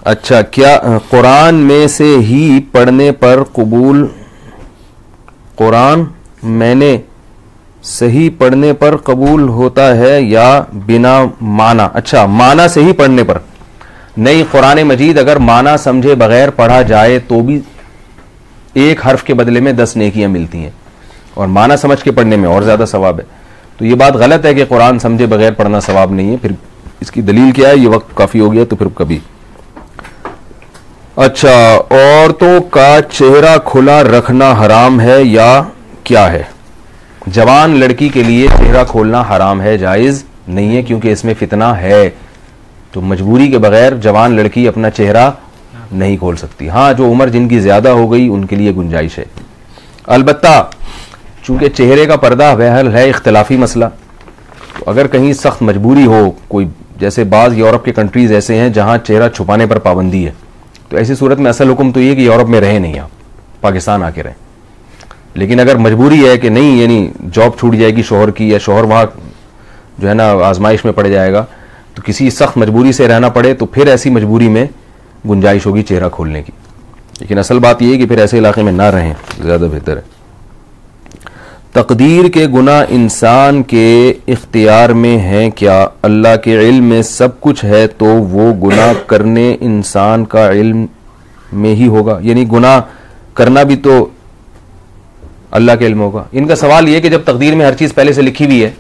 अच्छा, क्या कुरान में से ही पढ़ने पर कबूल, कुरान मैंने सही पढ़ने पर कबूल होता है या बिना माना? अच्छा, माना से ही पढ़ने पर नहीं। कुरान मजीद अगर माना समझे बगैर पढ़ा जाए तो भी एक हर्फ के बदले में 10 नेकियां मिलती हैं, और माना समझ के पढ़ने में और ज्यादा सवाब है। तो ये बात गलत है कि कुरान समझे बगैर पढ़ना सवाब नहीं है। फिर इसकी दलील क्या है? ये वक्त काफी हो गया तो फिर कभी। अच्छा, औरतों का चेहरा खुला रखना हराम है या क्या है? जवान लड़की के लिए चेहरा खोलना हराम है, जायज नहीं है, क्योंकि इसमें फितना है। तो मजबूरी के बगैर जवान लड़की अपना चेहरा नहीं खोल सकती। हाँ, जो उम्र जिनकी ज्यादा हो गई उनके लिए गुंजाइश है। अलबत्ता चूंकि चेहरे का पर्दा बहल है इख्तिलाफी मसला, तो अगर कहीं सख्त मजबूरी हो कोई, जैसे बाज़ यूरोप के कंट्रीज़ ऐसे हैं जहाँ चेहरा छुपाने पर पाबंदी है, तो ऐसी सूरत में असल हुक्म तो ये कि यूरोप में रहें नहीं, आप पाकिस्तान आके रहें। लेकिन अगर मजबूरी है कि नहीं, यानी जॉब छूट जाएगी शोहर की, या शोहर वहाँ जो है ना आजमाइश में पड़ जाएगा, तो किसी सख्त मजबूरी से रहना पड़े, तो फिर ऐसी मजबूरी में गुंजाइश होगी चेहरा खोलने की। लेकिन असल बात यह है कि फिर ऐसे इलाके में ना रहें, ज़्यादा बेहतर है। तकदीर के गुनाह इंसान के इख्तियार में हैं क्या? अल्लाह के इल्म में सब कुछ है तो वो गुनाह करने इंसान का इल्म में ही होगा, यानी गुनाह करना भी तो अल्लाह के इल्म होगा। इनका सवाल यह कि जब तकदीर में हर चीज़ पहले से लिखी हुई है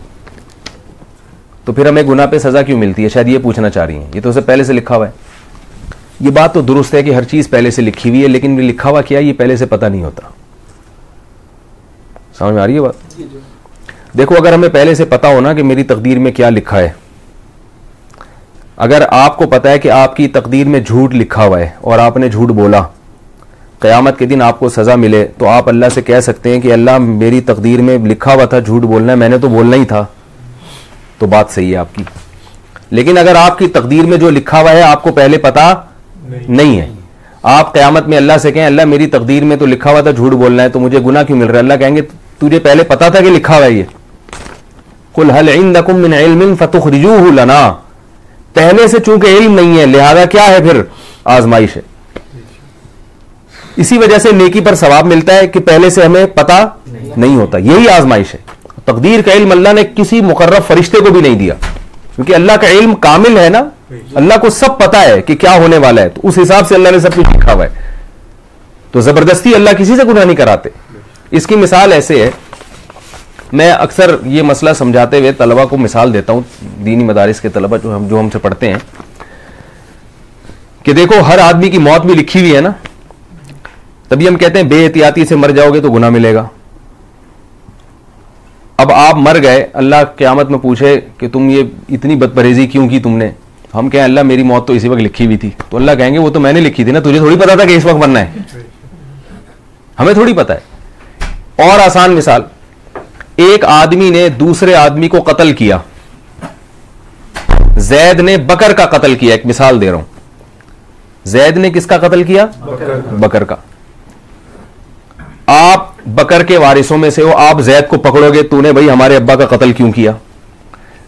तो फिर हमें गुनाह पे सज़ा क्यों मिलती है? शायद ये पूछना चाह रही हैं। ये तो उसे पहले से लिखा हुआ है। ये बात तो दुरुस्त है कि हर चीज़ पहले से लिखी हुई है, लेकिन लिखा हुआ क्या ये पहले से पता नहीं होता। समझ में आ रही है बात? देखो, अगर हमें पहले से पता हो ना कि मेरी तकदीर में क्या लिखा है, अगर आपको पता है कि आपकी तकदीर में झूठ लिखा हुआ है और आपने झूठ बोला, क़यामत के दिन आपको सज़ा मिले, तो आप अल्लाह से कह सकते हैं कि अल्लाह मेरी तकदीर में लिखा हुआ था झूठ बोलना है, मैंने तो बोलना ही था। तो बात सही है आपकी। लेकिन अगर आपकी तकदीर में जो लिखा हुआ है आपको पहले पता नहीं है, आप क़यामत में अल्लाह से कहें अल्लाह मेरी तकदीर में तो लिखा हुआ था झूठ बोलना है, तो मुझे गुनाह क्यों मिल रहा है? अल्लाह कहेंगे तुझे पहले पता था कि लिखा हुआ है ये। कुल हल इंदकुम मिन इल्मिन फतुखरिजूहु लना, पहले से चूंकि इल्म नहीं है लिहाजा क्या है? फिर आजमाइश है। इसी वजह से नेकी पर सवाब मिलता है कि पहले से हमें पता नहीं होता, यही आजमाइश है। तकदीर का इल्म अल्लाह ने किसी मुकर्रब फरिश्ते को भी नहीं दिया, क्योंकि अल्लाह का इल्म कामिल है ना, अल्लाह को सब पता है कि क्या होने वाला है, तो उस हिसाब से अल्लाह ने सब कुछ लिखा हुआ है। तो जबरदस्ती अल्लाह किसी से गुनाह नहीं कराते। इसकी मिसाल ऐसे है, मैं अक्सर ये मसला समझाते हुए तलबा को मिसाल देता हूं, दीनी मदारिस के तलबा जो हमसे पढ़ते हैं, कि देखो हर आदमी की मौत भी लिखी हुई है ना, तभी हम कहते हैं बेएहतियाती से मर जाओगे तो गुनाह मिलेगा। अब आप मर गए, अल्लाह क़यामत में पूछे कि तुम ये इतनी बदपरहेजी क्यों की तुमने? हम कहें अल्लाह मेरी मौत तो इसी वक्त लिखी हुई थी, तो अल्लाह कहेंगे वो तो मैंने लिखी थी ना, तुझे थोड़ी पता था कि इस वक्त मरना है, हमें थोड़ी पता है। और आसान मिसाल, एक आदमी ने दूसरे आदमी को कत्ल किया, जैद ने बकर का कत्ल किया, एक मिसाल दे रहा हूं। जैद ने किसका कत्ल किया? बकर का। आप बकर के वारिसों में से हो, आप जैद को पकड़ोगे, तूने भाई हमारे अब्बा का कत्ल क्यों किया?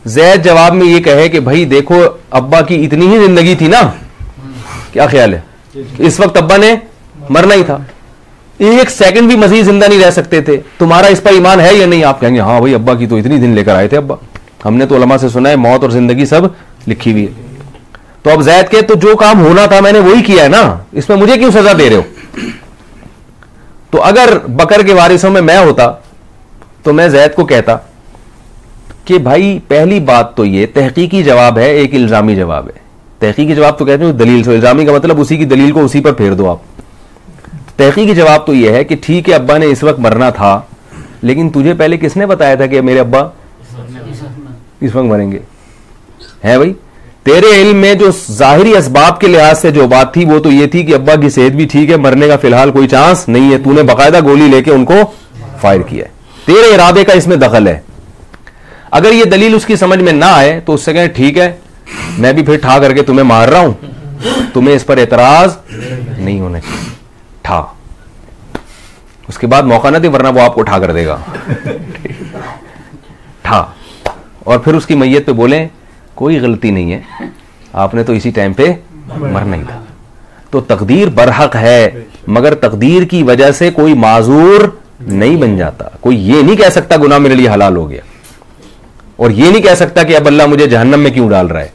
जैद जवाब में ये कहे कि भाई देखो अब्बा की इतनी ही जिंदगी थी ना, क्या ख्याल है, इस वक्त अब्बा ने मरना ही था, एक सेकंड भी मजीद जिंदा नहीं रह सकते थे, तुम्हारा इस पर ईमान है या नहीं? आप कहेंगे हाँ भाई अब्बा की तो इतनी दिन लेकर आए थे अब्बा, हमने तो उलमा से सुना है मौत और जिंदगी सब लिखी हुई है। तो अब जैद के तो जो काम होना था मैंने वही किया है ना, इसमें मुझे क्यों सजा दे रहे हो? तो अगर बकर के वारिसों में मैं होता तो मैं जैद को कहता कि भाई पहली बात तो ये तहकीकी जवाब है, एक इल्जामी जवाब है। तहकीकी जवाब तो कहते हैं दलील से, इल्जामी का मतलब उसी की दलील को उसी पर फेर दो आप। तहकीकी जवाब तो यह है कि ठीक है अब्बा ने इस वक्त मरना था, लेकिन तुझे पहले किसने बताया था कि मेरे अब्बा इस वक्त मरेंगे? है भाई, तेरे इल्म में जो जाहिरी असबाब के लिहाज से जो बात थी वो तो ये थी कि अब्बा की सेहत भी ठीक है, मरने का फिलहाल कोई चांस नहीं है, तूने बाकायदा गोली लेके उनको फायर किया है, तेरे इरादे का इसमें दखल है। अगर ये दलील उसकी समझ में ना आए तो उससे कहें ठीक है मैं भी फिर ठा करके तुम्हें मार रहा हूं, तुम्हें इस पर एतराज नहीं होना चाहिए, ठा। उसके बाद मौका ना दे वरना वो आपको ठा कर देगा, ठा। और फिर उसकी मैयत पे बोले कोई गलती नहीं है, आपने तो इसी टाइम पे मरना ही था, तो तकदीर बरहक है, मगर तकदीर की वजह से कोई माजूर नहीं बन जाता। कोई ये नहीं कह सकता गुनाह मेरे लिए हलाल हो गया, और ये नहीं कह सकता कि अब अल्लाह मुझे जहन्नम में क्यों डाल रहा है।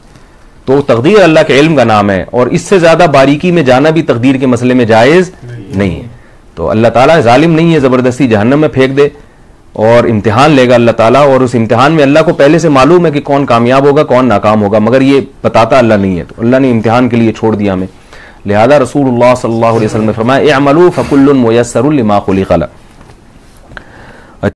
तो तकदीर अल्लाह के इल्म का नाम है, और इससे ज्यादा बारीकी में जाना भी तकदीर के मसले में जायज नहीं है। तो अल्लाह ताला जालिम नहीं है, जबरदस्ती जहन्नम में फेंक दे, और इम्तिहान लेगा अल्लाह ताला, और उस इम्तिहान में अल्लाह को पहले से मालूम है कि कौन कामयाब होगा कौन नाकाम होगा, मगर ये बताता अल्लाह नहीं है। तो अल्लाह ने इम्तिहान के लिए छोड़ दिया हमें। लिहाजा रसूलुल्लाह सल्लल्लाहु अलैहि वसल्लम ने फरमाया, इअमलू फकुल्लुन मुयस्सरुन लिमा खुलिक़ लह।